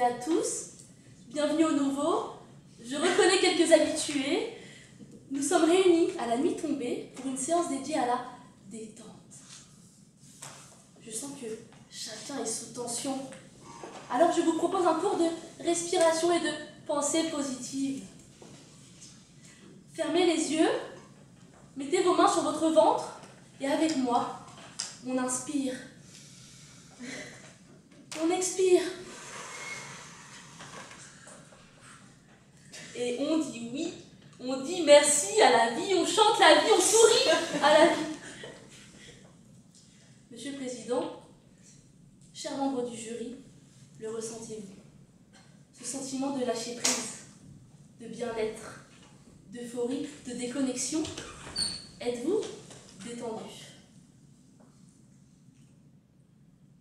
à tous, bienvenue au nouveau. Je reconnais quelques habitués. Nous sommes réunis à la nuit tombée pour une séance dédiée à la détente. Je sens que chacun est sous tension. Alors je vous propose un cours de respiration et de pensée positive. Fermez les yeux, mettez vos mains sur votre ventre et avec moi, on inspire. On expire. Et on dit oui, on dit merci à la vie, on chante la vie, on sourit à la vie. Monsieur le Président, chers membres du jury, le ressentez-vous? Ce sentiment de lâcher prise, de bien-être, d'euphorie, de déconnexion, êtes-vous détendu?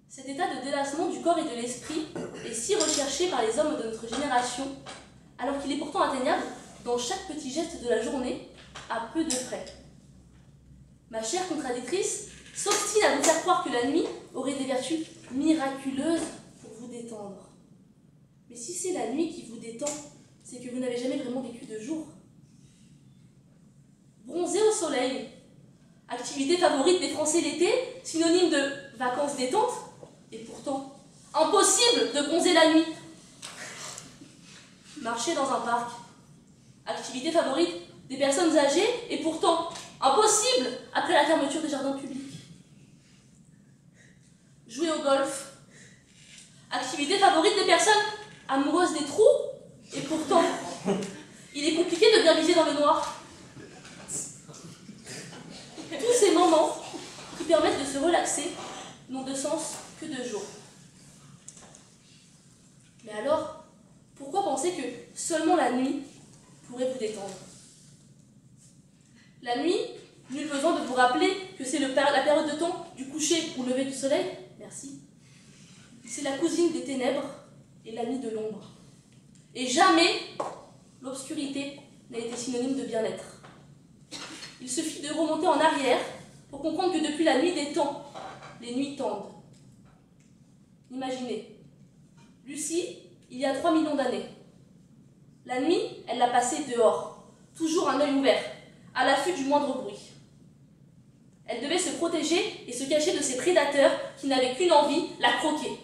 Cet état de délassement du corps et de l'esprit est si recherché par les hommes de notre génération, alors qu'il est pourtant atteignable dans chaque petit geste de la journée, à peu de frais. Ma chère contradictrice s'obstine à vous faire croire que la nuit aurait des vertus miraculeuses pour vous détendre. Mais si c'est la nuit qui vous détend, c'est que vous n'avez jamais vraiment vécu de jour. Bronzer au soleil, activité favorite des Français l'été, synonyme de vacances détente, et pourtant impossible de bronzer la nuit. Marcher dans un parc, activité favorite des personnes âgées, et pourtant impossible après la fermeture des jardins publics. Jouer au golf, activité favorite des personnes amoureuses des trous, et pourtant il est compliqué de bien viser dans le noir. Tous ces moments qui permettent de se relaxer n'ont de sens que de jour. Mais alors, pourquoi penser que seulement la nuit pourrait vous détendre? La nuit, nul besoin de vous rappeler que c'est la période de temps du coucher ou lever du soleil. Merci. C'est la cousine des ténèbres et l'amie de l'ombre. Et jamais l'obscurité n'a été synonyme de bien-être. Il suffit de remonter en arrière pour comprendre que depuis la nuit des temps, les nuits tendent. Imaginez, Lucie, il y a 3 millions d'années. La nuit, elle l'a passée dehors, toujours un œil ouvert, à l'affût du moindre bruit. Elle devait se protéger et se cacher de ses prédateurs qui n'avaient qu'une envie, la croquer.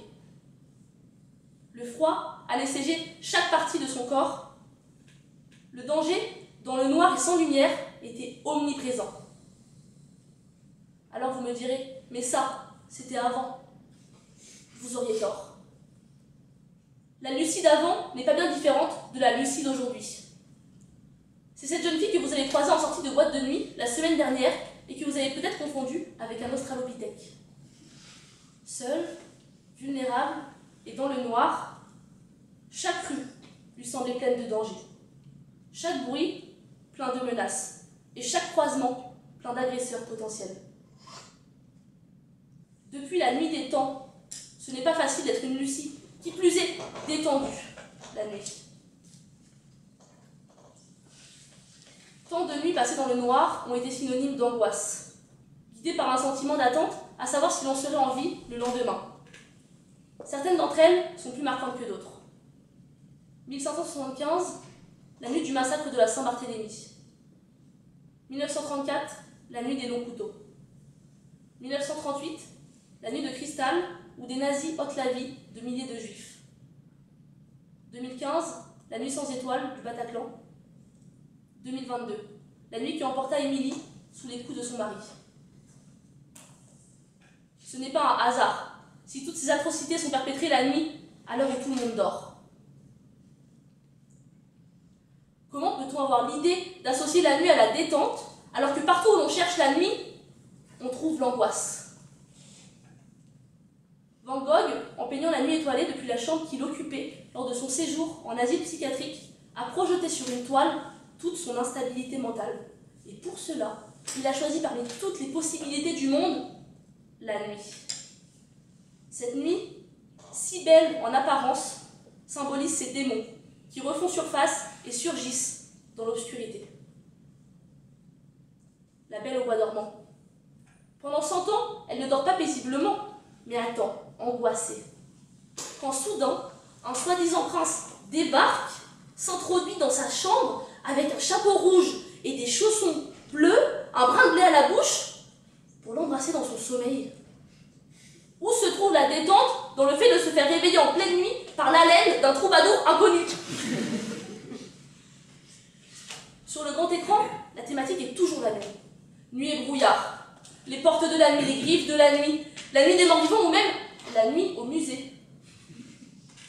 Le froid allait sécher chaque partie de son corps. Le danger, dans le noir et sans lumière, était omniprésent. Alors vous me direz, mais ça, c'était avant. Vous auriez tort. La Lucie d'avant n'est pas bien différente de la Lucie d'aujourd'hui. C'est cette jeune fille que vous avez croisée en sortie de boîte de nuit la semaine dernière et que vous avez peut-être confondue avec un australopithèque. Seule, vulnérable et dans le noir, chaque rue lui semblait pleine de dangers. Chaque bruit, plein de menaces. Et chaque croisement, plein d'agresseurs potentiels. Depuis la nuit des temps, ce n'est pas facile d'être une Lucie, qui plus est détendue la nuit. Tant de nuits passées dans le noir ont été synonymes d'angoisse, guidées par un sentiment d'attente, à savoir si l'on serait en vie le lendemain. Certaines d'entre elles sont plus marquantes que d'autres. 1575, la nuit du massacre de la Saint-Barthélemy. 1934, la nuit des longs couteaux. 1938, la nuit de cristal, où des nazis ôtent la vie de milliers de juifs. 2015, la nuit sans étoiles du Bataclan. 2022, la nuit qui emporta Émilie sous les coups de son mari. Ce n'est pas un hasard. Si toutes ces atrocités sont perpétrées la nuit, à l'heure où tout le monde dort. Comment peut-on avoir l'idée d'associer la nuit à la détente, alors que partout où l'on cherche la nuit, on trouve l'angoisse? Van Gogh, en peignant la nuit étoilée depuis la chambre qu'il occupait lors de son séjour en asile psychiatrique, a projeté sur une toile toute son instabilité mentale. Et pour cela, il a choisi parmi toutes les possibilités du monde, la nuit. Cette nuit, si belle en apparence, symbolise ces démons qui refont surface et surgissent dans l'obscurité. La Belle au bois dormant. Pendant 100 ans, elle ne dort pas paisiblement, mais attend, angoissée. Quand soudain, un soi-disant prince débarque, s'introduit dans sa chambre avec un chapeau rouge et des chaussons bleus, un brin de blé à la bouche, pour l'embrasser dans son sommeil. Où se trouve la détente dans le fait de se faire réveiller en pleine nuit par l'haleine d'un troubadour inconnu? Sur le grand écran, la thématique est toujours la même. Nuit et brouillard, les portes de la nuit, les griffes de la nuit des morts-vivants ou même la nuit au musée.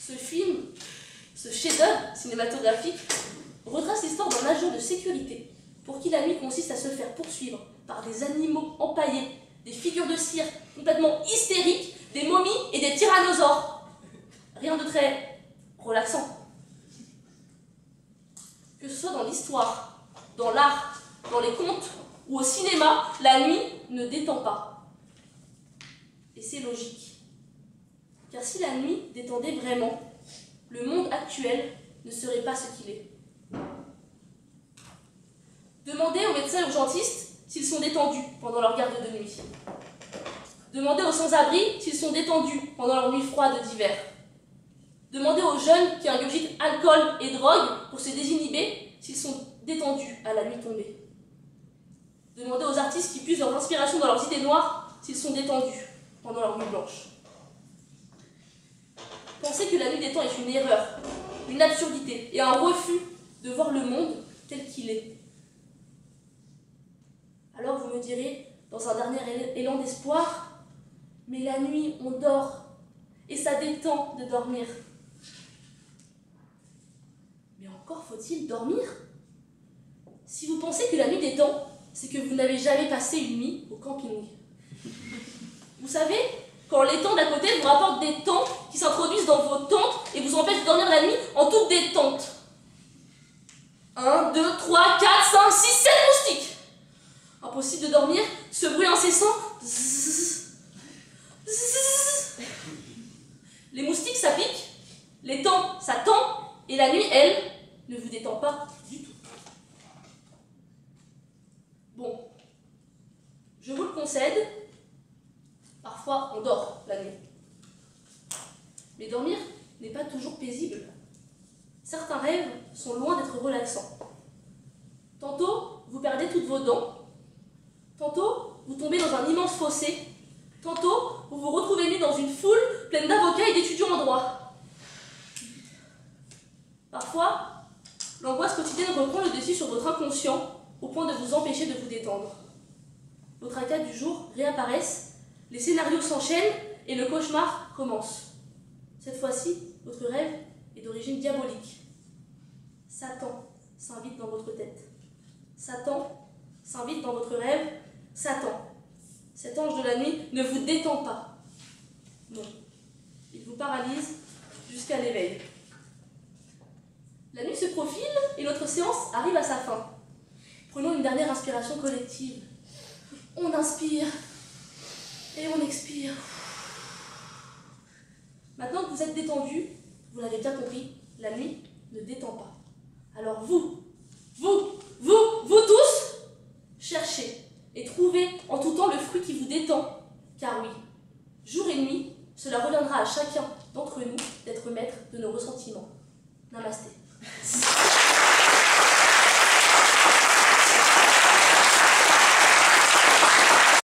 Ce film, ce chef-d'œuvre cinématographique, retrace l'histoire d'un agent de sécurité pour qui la nuit consiste à se faire poursuivre par des animaux empaillés, des figures de cire complètement hystériques, des momies et des tyrannosaures. Rien de très relaxant. Que ce soit dans l'histoire, dans l'art, dans les contes ou au cinéma, la nuit ne détend pas. Et c'est logique. Car si la nuit détendait vraiment, le monde actuel ne serait pas ce qu'il est. Demandez aux médecins urgentistes s'ils sont détendus pendant leur garde de nuit. Demandez aux sans-abri s'ils sont détendus pendant leur nuit froide d'hiver. Demandez aux jeunes qui ingurgitent alcool et drogue pour se désinhiber s'ils sont détendus à la nuit tombée. Demandez aux artistes qui puisent leur inspiration dans leurs idées noires s'ils sont détendus pendant leur nuit blanche. Pensez que la nuit des temps est une erreur, une absurdité et un refus de voir le monde tel qu'il est. Alors vous me direz, dans un dernier élan d'espoir, mais la nuit, on dort, et ça détend de dormir. Mais encore faut-il dormir? Si vous pensez que la nuit détend, c'est que vous n'avez jamais passé une nuit au camping. Vous savez, quand les tentes d'à côté vous rapportent des tentes qui s'introduisent dans vos tentes et vous empêchent de dormir la nuit en toute détente. 1, 2, 3, 4, 5, 6, 7 moustiques. Impossible de dormir, ce bruit incessant. Zzz, zzz. Les moustiques, ça pique, les temps, ça tend, et la nuit, elle, ne vous détend pas du tout. Bon, je vous le concède, parfois on dort la nuit. Mais dormir n'est pas toujours paisible. Certains rêves sont loin d'être relaxants. Tantôt, vous perdez toutes vos dents. Tantôt, vous tombez dans un immense fossé. Tantôt, vous vous retrouvez nu dans une foule pleine d'avocats et d'étudiants en droit. Parfois, l'angoisse quotidienne reprend le dessus sur votre inconscient au point de vous empêcher de vous détendre. Vos tracas du jour réapparaissent, les scénarios s'enchaînent et le cauchemar commence. Cette fois-ci, votre rêve est d'origine diabolique. Satan s'invite dans votre tête. Satan s'invite dans votre rêve. Satan, cet ange de la nuit, ne vous détend pas. Non, il vous paralyse jusqu'à l'éveil. La nuit se profile et notre séance arrive à sa fin. Prenons une dernière inspiration collective. On inspire et on expire. Maintenant que vous êtes détendu, vous l'avez bien compris, la nuit ne détend pas. Alors vous tous, cherchez et trouvez en tout temps le fruit qui vous détend. Car oui, jour et nuit, cela reviendra à chacun d'entre nous d'être maître de nos ressentiments. Namasté.